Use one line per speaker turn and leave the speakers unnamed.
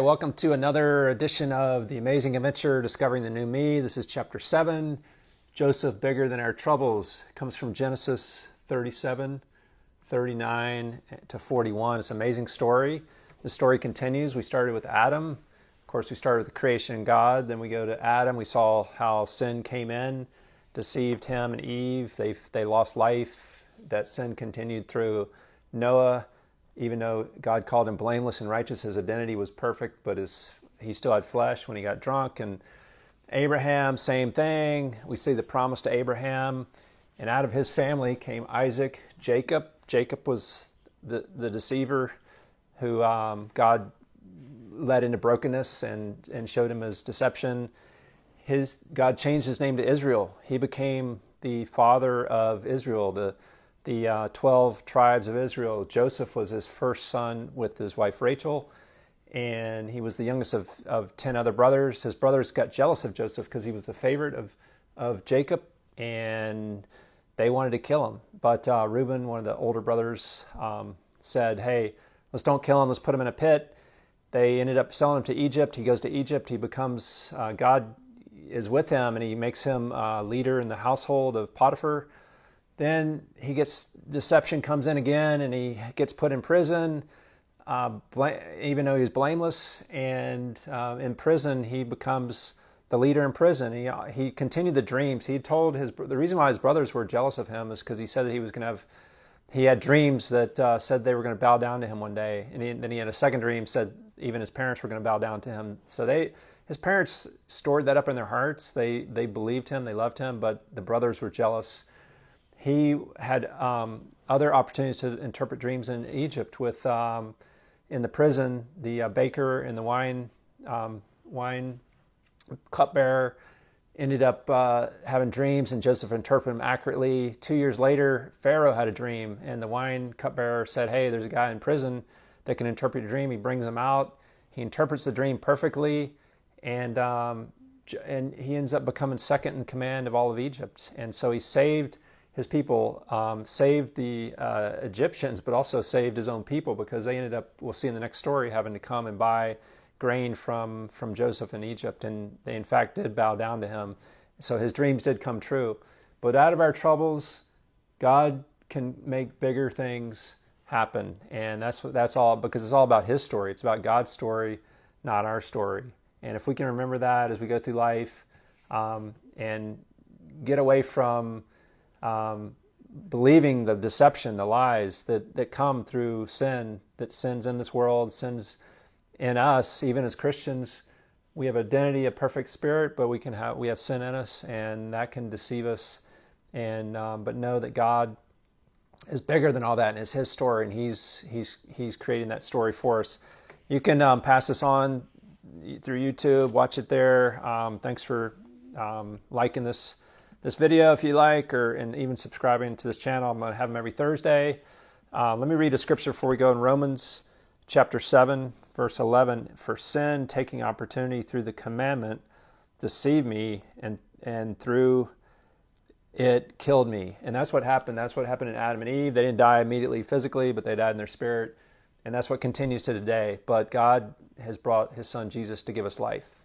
Welcome to another edition of The Amazing Adventure, Discovering the New Me. This is chapter 7, Joseph Bigger Than Our Troubles. It comes from Genesis 37, 39 to 41. It's an amazing story. The story continues. We started with Adam. Of course, we started with the creation of God. Then we go to Adam. We saw how sin came in, deceived him and Eve. They lost life. That sin continued through Noah. Even though God called him blameless and righteous, his identity was perfect, but he still had flesh when he got drunk. And Abraham, same thing. We see the promise to Abraham. And out of his family came Isaac, Jacob. Jacob was the deceiver who God led into brokenness and showed him his deception. God changed his name to Israel. He became the father of Israel, the 12 tribes of Israel. Joseph was his first son with his wife Rachel, and he was the youngest of 10 other brothers. His brothers got jealous of Joseph because he was the favorite of Jacob, and they wanted to kill him. But Reuben, one of the older brothers, said, hey, let's don't kill him, let's put him in a pit. They ended up selling him to Egypt. He goes to Egypt. He becomes, God is with him, and he makes him leader in the household of Potiphar. Then deception comes in again, and he gets put in prison, even though he was blameless. And in prison, he becomes the leader in prison. He continued the dreams. He told the reason why his brothers were jealous of him is because he said that he had dreams that said they were going to bow down to him one day. And then he had a second dream, said even his parents were going to bow down to him. So his parents stored that up in their hearts. They believed him, they loved him, but the brothers were jealous. He had other opportunities to interpret dreams in Egypt with, in the prison, the baker and the wine cupbearer ended up having dreams, and Joseph interpreted them accurately. 2 years later, Pharaoh had a dream, and the wine cupbearer said, hey, there's a guy in prison that can interpret a dream. He brings him out. He interprets the dream perfectly, and he ends up becoming second in command of all of Egypt. And so he saved his people, saved the Egyptians, but also saved his own people, because they ended up, we'll see in the next story, having to come and buy grain from Joseph in Egypt, and they in fact did bow down to him. So his dreams did come true. But out of our troubles, God can make bigger things happen, and that's all, because it's all about his story. It's about God's story, not our story. And if we can remember that as we go through life, and get away from believing the deception, the lies that come through sin, that sin's in this world, sin's in us, even as Christians. We have identity, a perfect spirit, but we have sin in us, and that can deceive us. And but know that God is bigger than all that, and it's his story, and he's creating that story for us. You can pass this on through YouTube, watch it there. Thanks for liking this video if you like, and even subscribing to this channel. I'm going to have them every Thursday. Let me read a scripture before we go. In Romans chapter 7, verse 11, for sin, taking opportunity through the commandment, deceived me, and through it killed me. And that's what happened. That's what happened in Adam and Eve. They didn't die immediately physically, but they died in their spirit. And that's what continues to today. But God has brought his son Jesus to give us life.